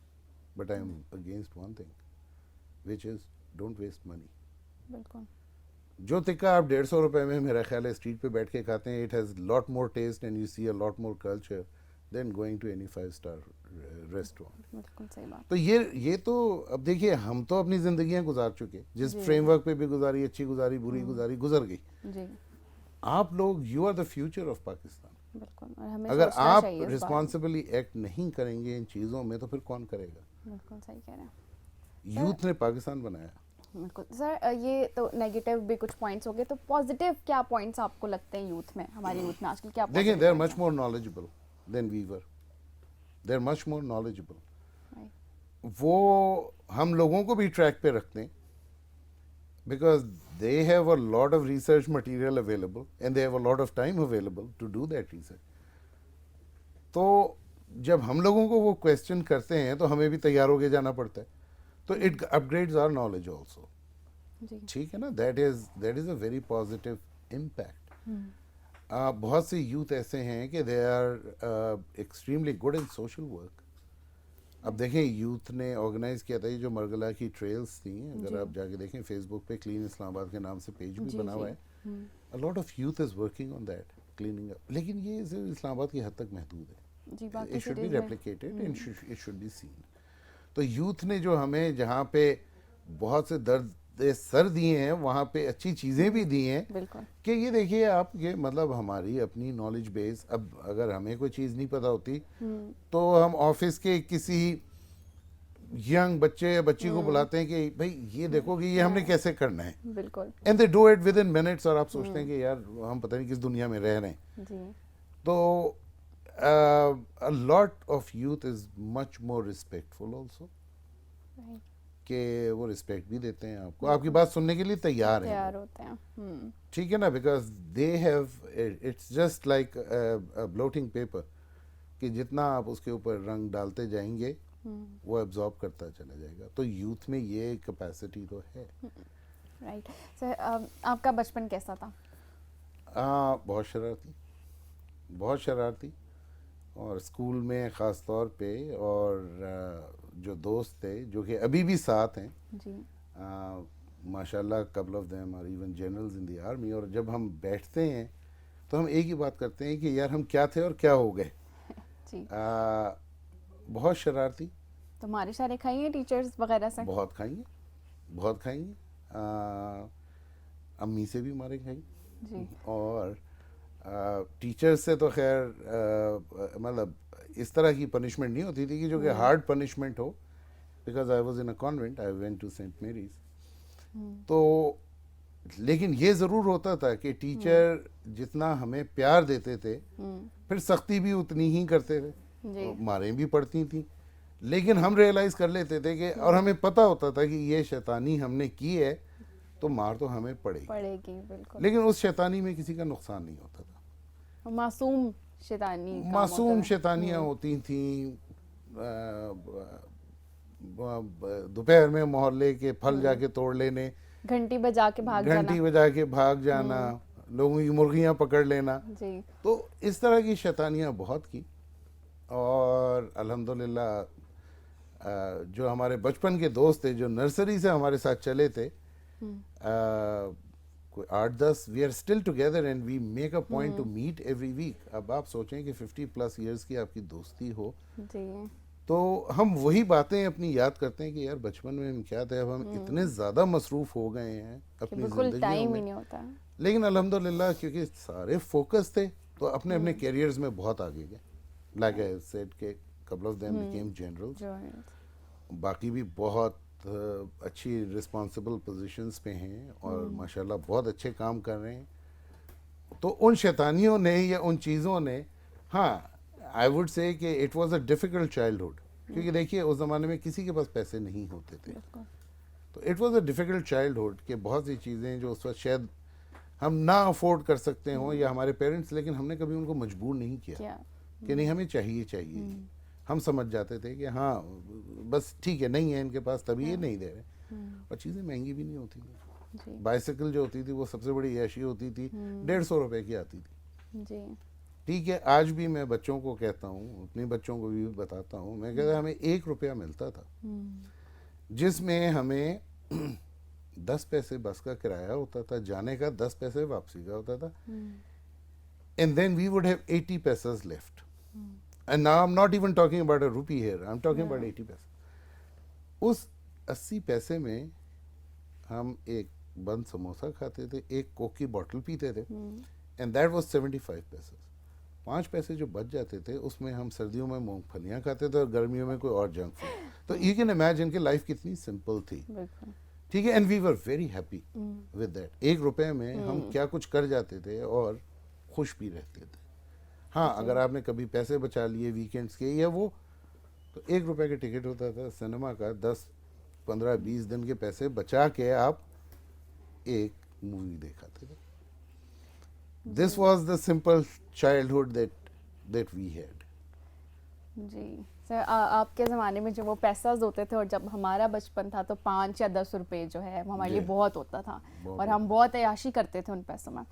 but I am against one thing which is don't waste money. بالکل. جو تکہ آپ 150 روپے میں میرا خیال ہے اسٹریٹ پہ بیٹھ کے کھاتے ہیں، it has lot more taste and you see a lot more culture than going to any 5-star restaurant. بالکل صحیح بات. تو یہ تو اب دیکھیے ہم تو اپنی زندگیاں گزار چکے، جس فریم ورک پہ بھی گزاری، اچھی گزاری، بری گزاری، گزر گئی. جی. آپ لوگ you are the future of Pakistan. بالکل. اور ہمیں اگر سوچنا آپ چاہیے اس بارے میں. رسپانسبلی ایکٹ نہیں کریں گے ان چیزوں میں تو پھر کون کرے گا؟ بالکل صحیح کہہ رہے ہیں. یوتھ نے پاکستان بنایا. بالکل سر. یہ تو نیگیٹو بھی کچھ پوائنٹس ہو گئے، تو پازیٹیو کیا پوائنٹس آپ کو لگتے ہیں یوتھ میں، ہماری یوتھ میں آج کل کیا؟ دیکھیں they are much more knowledgeable than we were. They are much more knowledgeable. وہ ہم لوگوں کو بھی ٹریک پہ رکھتے ہیں because they have a lot of research material available and they have a lot of time available to do that research. تو جب ہم لوگوں کو وہ کویسچن کرتے ہیں تو ہمیں بھی تیار ہو کے جانا پڑتا ہے. تو it upgrades our knowledge also. ٹھیک ہے نا. That is a very positive impact. بہت سے یوتھ ایسے ہیں کہ they are extremely good in social work. اب دیکھیں یوتھ نے آرگنائز کیا تھا یہ جو مرگلا کی ٹریلز تھیں، اگر آپ جا کے دیکھیں فیس بک پہ کلین اسلام آباد کے نام سے پیج بھی بنا ہوا ہے. A lot of youth is working on that, cleaning up. لیکن یہ صرف اسلام آباد کی حد تک محدود ہے. It should be replicated and it should be seen. تو یوتھ نے جو ہمیں جہاں پہ بہت سے درد سر دیے ہیں وہاں پہ اچھی چیزیں بھی دی ہیں. کہ یہ دیکھیے آپ یہ مطلب ہماری اپنی نالج بیس. اب اگر ہمیں کوئی چیز نہیں پتہ ہوتی تو ہم آفس کے کسی ینگ بچے یا بچی کو بلاتے ہیں کہ بھائی یہ دیکھو کہ یہ ہم نے کیسے کرنا ہے. بالکل. And they do it with in minutes. اور آپ سوچتے ہیں کہ یار ہم پتہ نہیں کس دنیا میں رہ رہے ہیں. تو a lot of youth is much more respectful also. کہ وہ رسپیکٹ بھی دیتے ہیں آپ کو، آپ کی بات سننے کے لیے تیار ہوتے ہیں. ٹھیک ہے نا. Because they have its just like blotting paper کہ جتنا آپ اس کے اوپر رنگ ڈالتے جائیں گے وہ ایبزارب کرتا چلا جائے گا. تو یوتھ میں یہ کیپیسٹی تو ہے. رائٹ. سر آپ کا بچپن کیسا تھا؟ بہت شرارتی، بہت شرارتی. اور اسکول میں خاص طور پہ، اور جو دوست تھے جو کہ ابھی بھی ساتھ ہیں، ماشاءاللہ couple of them are even generals in the army, اور جب ہم بیٹھتے ہیں تو ہم ایک ہی بات کرتے ہیں کہ یار ہم کیا تھے اور کیا ہو گئے. جی. بہت شرارتی. تو ہماری شاریں کھائی ہیں ٹیچرز وغیرہ سے؟ بہت کھائیں گے, بہت کھائیں گے. امی سے بھی مارے کھائی. جی. اور ٹیچر سے تو خیر مطلب اس طرح کی پنشمنٹ نہیں ہوتی تھی کہ جو کہ ہارڈ پنشمنٹ ہو, because I was in a convent, I went to Saint Mary's. تو لیکن یہ ضرور ہوتا تھا کہ ٹیچر جتنا ہمیں پیار دیتے تھے پھر سختی بھی اتنی ہی کرتے تھے, ماریں بھی پڑتی تھیں, لیکن ہم ریئلائز کر لیتے تھے کہ, اور ہمیں پتہ ہوتا تھا کہ یہ شیطانی ہم نے کی ہے تو مار تو ہمیں پڑے گی, بالکل. لیکن اس شیطانی میں کسی کا نقصان نہیں ہوتا تھا. معصوم شیطانی, معصوم شیطانیاں ہوتی تھیں. دوپہر میں محلے کے پھل جا کے توڑ لینے, گھنٹی بجا کے بھاگ جانا, لوگوں کی مرغیاں پکڑ لینا. جی. تو اس طرح کی شیطانیاں بہت کی. اور الحمدللہ جو ہمارے بچپن کے دوست تھے جو نرسری سے ہمارے ساتھ چلے تھے, کوئی 8-10, we are still together and we make a point to meet every week. اب آپ سوچیں کہ 50+ ایئرس کی آپ کی دوستی ہو, تو ہم وہی باتیں اپنی یاد کرتے ہیں کہ یار بچپن میں ہم کیا تھے, اب ہم اتنے زیادہ مصروف ہو گئے ہیں اپنی زندگیوں میں, لیکن الحمدللہ کیونکہ سارے فوکس تھے تو اپنے اپنے کیریئرز میں بہت آگے گئے. لائک آئی سیڈ کہ couple of them became generals, باقی بھی بہت اچھی رسپانسبل پوزیشنز پہ ہیں اور ماشاءاللہ بہت اچھے کام کر رہے ہیں. تو ان شیطانیوں نے یا ان چیزوں نے, ہاں آئی وڈ سے کہ it was a difficult childhood, کیونکہ دیکھیے اس زمانے میں کسی کے پاس پیسے نہیں ہوتے تھے, تو it was a difficult childhood کہ بہت سی چیزیں جو اس وقت شاید ہم نہ افورڈ کر سکتے ہوں یا ہمارے پیرنٹس, لیکن ہم نے کبھی ان کو مجبور نہیں کیا کہ نہیں ہمیں چاہیے. ہم سمجھ جاتے تھے کہ ہاں بس ٹھیک ہے, نہیں ہے ان کے پاس تبھی یہ نہیں دے رہے. اور چیزیں مہنگی بھی نہیں ہوتی تھیں. بائیسیکل جو ہوتی تھی وہ سب سے بڑی عیاشی ہوتی تھی, 150 روپے کی آتی تھی. ٹھیک ہے, آج بھی میں بچوں کو کہتا ہوں, اپنے بچوں کو بھی بتاتا ہوں, میں کہتا ہمیں 1 روپیہ ملتا تھا جس میں ہمیں 10 پیسے بس کا کرایہ ہوتا تھا, جانے کا 10 پیسے واپسی کا ہوتا تھا, and then we would have 80 pesos left. And now I'm not even talking about a rupee here, I'm talking about 80 pesos. اس 80 پیسے میں ہم ایک بند سموسہ کھاتے تھے, ایک کوک کی بوٹل پیتے تھے, and that was 75 pesos. 5 پیسے جو بچ جاتے تھے اس میں ہم سردیوں میں مونگ پھلیاں کھاتے تھے اور گرمیوں میں کوئی اور جنک فوڈ. تو you can imagine کہ لائف کتنی سمپل تھی. ٹھیک ہے, and we were very happy with that. 1 روپے میں ہم کیا کچھ کر جاتے تھے اور خوش بھی رہتے تھے. ہاں اگر آپ نے کبھی پیسے بچا لیے ویکینڈس کے یا وہ, تو 1 روپے کا ٹکٹ ہوتا تھا سنیما کا, 10-15-20 دن کے پیسے بچا کے آپ ایک مووی دیکھاتے تھے. This was the simple childhood that we had. جی سر, آپ کے زمانے میں جو وہ پیساز ہوتے تھے اور جب ہمارا بچپن تھا تو 5 یا 10 روپے جو ہے وہ ہمارے لیے بہت ہوتا تھا اور ہم بہت عیاشی کرتے تھے ان پیسوں میں.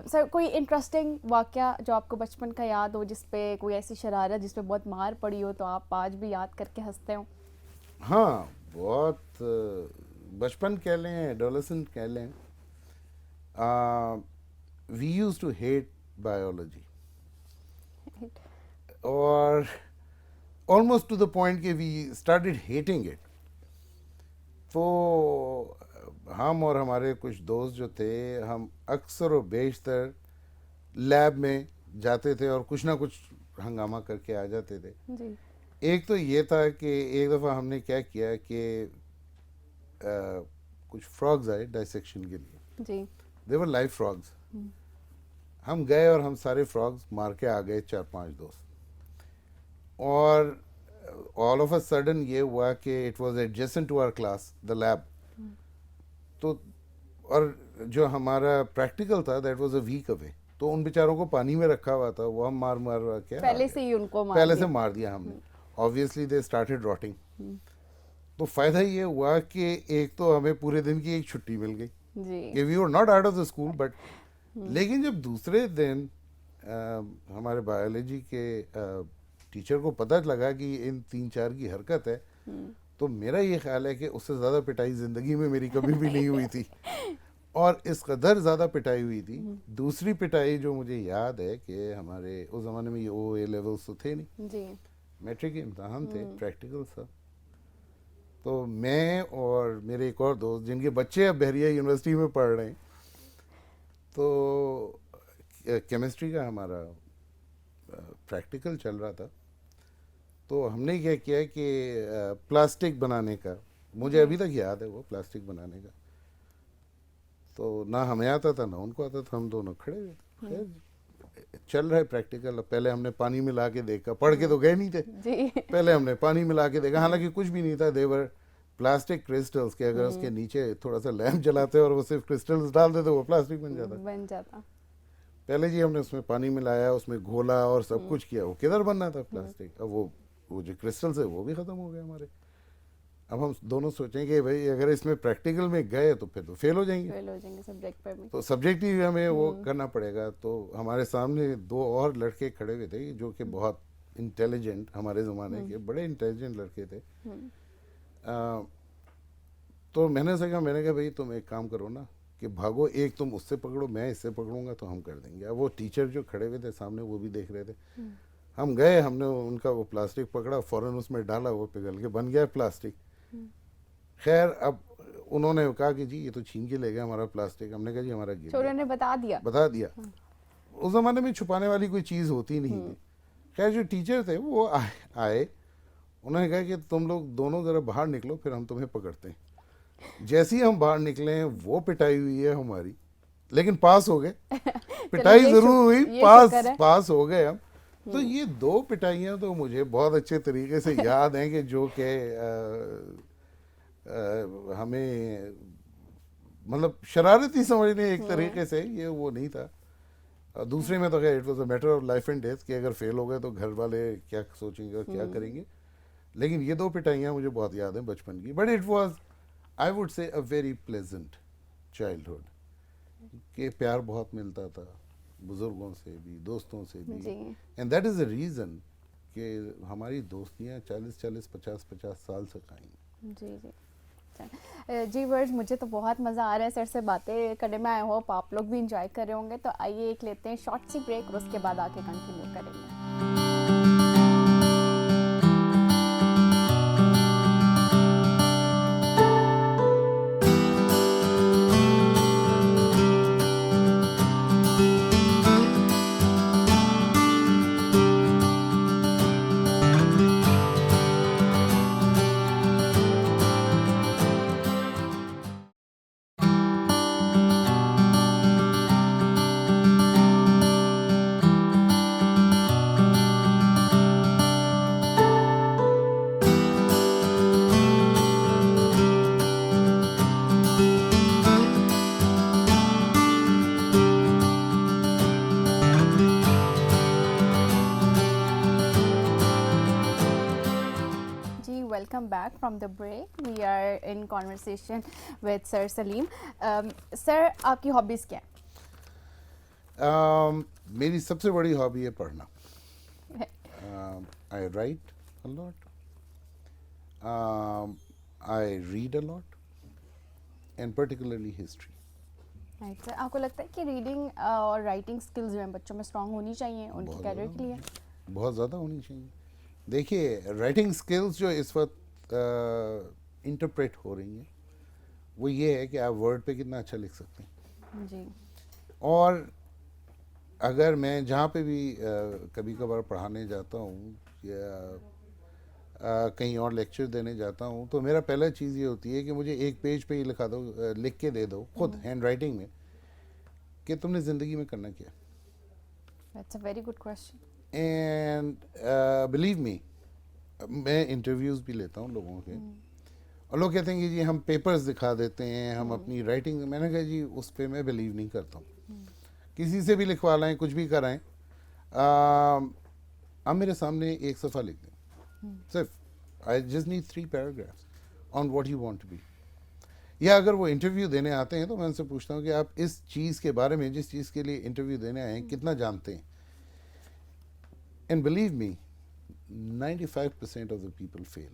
سر کوئی انٹرسٹنگ واقعہ جو آپ کو بچپن کا یاد ہو, جس پہ کوئی ایسی شرارت جس پہ بہت مار پڑی ہو تو آپ آج بھی یاد کر کے ہنستے ہوں؟ ہاں بہت, بچپن کہہ لیں, ایڈولسنٹ کہہ لیں. We used to hate biology, اور آلموسٹ ٹو دا پوائنٹ کہ وی اسٹارٹیڈ ہیٹنگ اٹ. تو ہم اور ہمارے کچھ دوست جو تھے, ہم اکثر و بیشتر لیب میں جاتے تھے اور کچھ نہ کچھ ہنگامہ کر کے آ جاتے تھے. ایک تو یہ تھا کہ ایک دفعہ ہم نے کیا کیا کہ کچھ فراگز آئے ڈائسیکشن کے لیے, دے ور لائف فراگز. ہم گئے اور ہم سارے فراگز مار کے آ گئے, 4-5 دوست. اور آل آف اے سڈن یہ ہوا کہ it was adjacent to our class the lab. تو اور جو ہمارا پریکٹیکل تھا that was a week away, تو ان بیچاروں کو پانی میں رکھا ہوا تھا, وہ ہم مار کے پہلے سے ہی ان کو پہلے سے مار دیا ہم نے. obviously they started rotting. تو فائدہ یہ ہوا کہ ایک تو ہمیں پورے دن کی ایک چھٹی مل گئی کہ we were not out of the school, but لیکن جب دوسرے دن ہمارے بایولوجی کے ٹیچر کو پتہ لگا کہ ان 3-4 کی حرکت ہے, تو میرا یہ خیال ہے کہ اس سے زیادہ پٹائی زندگی میں میری کبھی بھی نہیں ہوئی تھی, اور اس قدر زیادہ پٹائی ہوئی تھی. دوسری پٹائی جو مجھے یاد ہے کہ ہمارے اس زمانے میں یہ او اے لیولس تو تھے نہیں, جی میٹرک کے امتحان تھے, پریکٹیکل تھا. تو میں اور میرے ایک اور دوست جن کے بچے اب بحریہ یونیورسٹی میں پڑھ رہے ہیں, تو کیمسٹری کا ہمارا پریکٹیکل چل رہا تھا. تو ہم نے کیا کیا کہ پلاسٹک بنانے کا, مجھے ابھی تک یاد ہے وہ پلاسٹک بنانے کا, تو نہ ہمیں آتا تھا نہ ان کو آتا تھا, ہم دونوں کھڑے ہوئے تھے. خیر چل رہا ہے پریکٹیکل. پہلے ہم نے پانی ملا کے دیکھا, پڑھ کے تو گئے نہیں تھے, پہلے ہم نے پانی ملا کے دیکھا, حالانکہ کچھ بھی نہیں تھا. دیور پلاسٹک کرسٹلز کے, اگر اس کے نیچے تھوڑا سا لیمپ جلاتے اور وہ صرف کرسٹلز ڈال دیتے وہ پلاسٹک بن جاتا. پہلے جی ہم نے اس میں پانی ملایا, اس میں گھولا اور سب کچھ کیا, وہ کدھر بننا تھا پلاسٹک. اب وہ جو کرسٹلز ہے وہ بھی ختم ہو گئے ہمارے. اب ہم دونوں سوچیں کہ بھائی اگر اس میں پریکٹیکل میں گئے تو پھر تو فیل ہو جائیں گے سبجیکٹ پر بھی. تو سبجیکٹ ہی ہمیں وہ کرنا پڑے گا. تو ہمارے سامنے دو اور لڑکے کھڑے ہوئے تھے جو کہ بہت انٹیلیجنٹ, ہمارے زمانے کے بڑے انٹیلیجنٹ لڑکے تھے. تو میں نے کہا بھائی تم ایک کام کرو نا کہ بھاگو, ایک تم اس سے پکڑو, میں اس سے پکڑوں گا, تو ہم کر دیں گے. اب وہ ٹیچر جو کھڑے ہوئے تھے سامنے وہ بھی دیکھ رہے تھے. ہم گئے, ہم نے ان کا وہ پلاسٹک پکڑا, فوراً اس میں ڈالا, وہ پگھل کے بن گیا پلاسٹک. خیر اب انہوں نے کہا کہ جی یہ تو چھین کے لے گیا ہمارا پلاسٹک. ہم نے کہا جی ہمارا گر گیا. نے بتا دیا. اس زمانے میں چھپانے والی کوئی چیز ہوتی نہیں تھی. خیر جو ٹیچر تھے وہ آئے, انہوں نے کہا کہ تم لوگ دونوں ذرا باہر نکلو, پھر ہم تمہیں پکڑتے ہیں. جیسے ہی ہم باہر نکلے ہیں وہ پٹائی ہوئی ہے ہماری, لیکن پاس ہو گئے. پٹائی ضرور ہوئی, پاس ہو گئے ہم. تو یہ دو پٹائیاں تو مجھے بہت اچھے طریقے سے یاد ہیں, کہ جو کہ ہمیں مطلب شرارتی سمجھنے ایک طریقے سے, یہ وہ نہیں تھا. دوسرے میں تو خیر it was a matter of life and death, کہ اگر فیل ہو گئے تو گھر والے کیا سوچیں گے اور کیا کریں گے. لیکن یہ دو پٹائیاں مجھے بہت یاد ہیں بچپن کی. But it was I would say a very pleasant childhood, کہ پیار بہت ملتا تھا بزرگوں سے بھی, دوستوں سے بھی. And that is a reason کہ ہماری دوستیاں 40-50 سال سے قائم ہیں. جی ورز, مجھے تو بہت مزہ آ رہا ہے سر سے باتیں کرنے میں. آئی ہوپ آپ لوگ بھی انجوائے کر رہے ہوں گے. تو آئیے ایک لیتے ہیں شارٹ سی بریک, اور اس کے بعد آ کے کنٹینیو کریں گے. Welcome back from the break. We are in conversation with Sir Salim. Sir, آپ کی ہابیز کیا ہیں؟ میری سب سے بڑی ہابی ہے پڑھنا. I write a lot. I read a lot, and particularly history. Right, sir. آپ کو لگتا ہے کہ ریڈنگ اور رائٹنگ اسکلز جو ہیں بچوں میں اسٹرانگ ہونی چاہیے ان کے کیریئر کے لیے؟ بہت زیادہ ہونی چاہیے. دیکھیے رائٹنگ اسکلز جو اس وقت انٹرپریٹ ہو رہی ہیں وہ یہ ہے کہ آپ ورڈ پہ کتنا اچھا لکھ سکتے ہیں. جی. اور اگر میں جہاں پہ بھی کبھی کبھار پڑھانے جاتا ہوں یا کہیں اور لیکچر دینے جاتا ہوں, تو میرا پہلا چیز یہ ہوتی ہے کہ مجھے ایک پیج پہ یہ لکھا دو, لکھ کے دے دو خود ہینڈ رائٹنگ میں, کہ تم نے زندگی میں کرنا کیا. That's a very good question. And believe me, میں انٹرویوز بھی لیتا ہوں لوگوں کے, اور لوگ کہتے ہیں کہ جی ہم پیپرز دکھا دیتے ہیں, ہم اپنی رائٹنگ. میں نے کہا جی اس پہ میں بلیو نہیں کرتا ہوں. کسی سے بھی لکھوا لائیں, کچھ بھی کرائیں, آپ میرے سامنے ایک صفحہ لکھ دیں صرف. I just need 3 paragraphs on what you want to be. یا اگر وہ انٹرویو دینے آتے ہیں تو میں ان سے پوچھتا ہوں کہ آپ اس چیز کے بارے میں, جس چیز کے لیے انٹرویو دینے آئے ہیں, کتنا جانتے ہیں. And believe me, 95% of the people fail.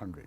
100.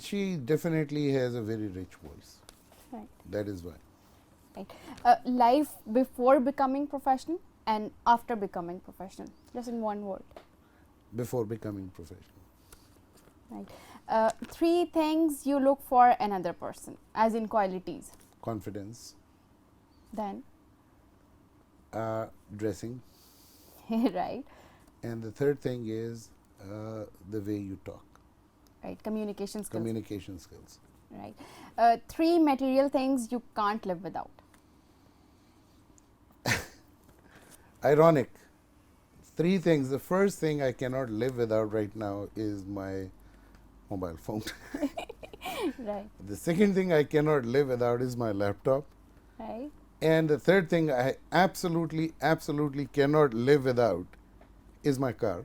she definitely has a very rich voice. Right. That is why. Life before becoming professional and after becoming professional, just in one word. Before becoming professional. Right. 3 things you look for another person, as in qualities. Confidence. Then Dressing. right. And the third thing is the way you talk. Right, communication skills. Communication skills. Right. 3 material things you can't live without. Ironic. 3 things. The first thing I cannot live without right now is my mobile phone. Right. The second thing I cannot live without is my laptop. Right. And the third thing I absolutely cannot live without is my car.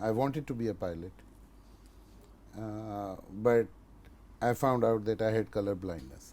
I wanted to be a pilot. But I found out that I had color blindness.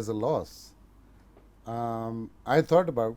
as a loss. I thought about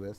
US,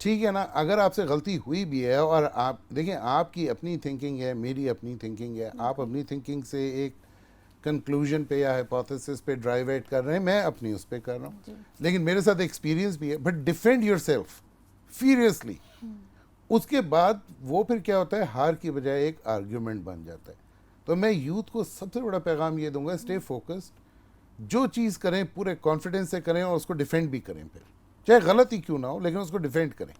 ٹھیک ہے نا. اگر آپ سے غلطی ہوئی بھی ہے اور آپ دیکھیں آپ کی اپنی تھنکنگ ہے, میری اپنی تھنکنگ ہے, آپ اپنی تھنکنگ سے ایک کنکلوژن پہ یا ہائپوتھیسس پہ ڈرائیو ایٹ کر رہے ہیں, میں اپنی اس پہ کر رہا ہوں, لیکن میرے ساتھ ایکسپیرینس بھی ہے. But defend yourself fiercely. اس کے بعد وہ پھر کیا ہوتا ہے, ہار کی بجائے ایک آرگیومنٹ بن جاتا ہے. تو میں یوتھ کو سب سے بڑا پیغام یہ دوں گا, اسٹے فوکسڈ, جو چیز کریں پورے کانفیڈنس سے کریں اور اس کو ڈیفینڈ بھی کریں, پھر چاہے غلط ہی کیوں نہ ہو لیکن اس کو ڈیفینڈ کریں.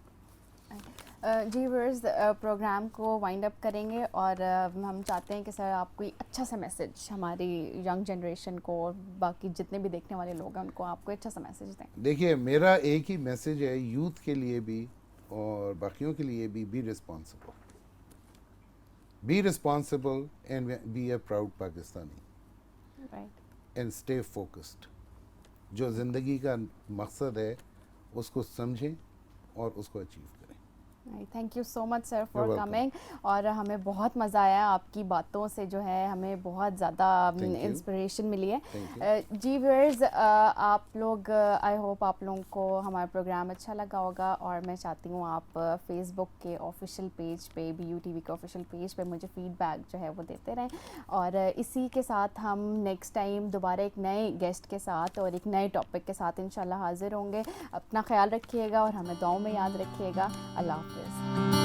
جی ویورز, پروگرام کو وائنڈ اپ کریں گے اور ہم چاہتے ہیں کہ سر آپ کوئی اچھا سا میسج ہماری ینگ جنریشن کو اور باقی جتنے بھی دیکھنے والے لوگ ہیں ان کو آپ کو اچھا سا میسج دیں. دیکھیے میرا ایک ہی میسج ہے یوتھ کے لیے بھی اور باقیوں کے لیے بھی, be responsible, be responsible and be a proud Pakistani, and stay focused. جو زندگی کا مقصد ہے اس کو سمجھیں اور اس کو اچیو کریں. Thank you so much sir for coming, اور ہمیں بہت مزہ آیا آپ کی باتوں سے, جو ہے ہمیں بہت زیادہ انسپریشن ملی ہے. جی ویورز, آپ لوگ آئی ہوپ آپ لوگوں کو ہمارا پروگرام اچھا لگا ہوگا, اور میں چاہتی ہوں آپ فیس بک کے آفیشیل پیج پہ, بی یو ٹی وی کے آفیشیل پیج پہ مجھے فیڈ بیک جو ہے وہ دیتے رہیں. اور اسی کے ساتھ ہم نیکسٹ ٹائم دوبارہ ایک نئے گیسٹ کے ساتھ اور ایک نئے ٹاپک کے ساتھ انشاءاللہ حاضر ہوں گے. اپنا خیال رکھیے گا اور ہمیں دعاؤں میں یاد رکھیے گا. اللہ حافظ.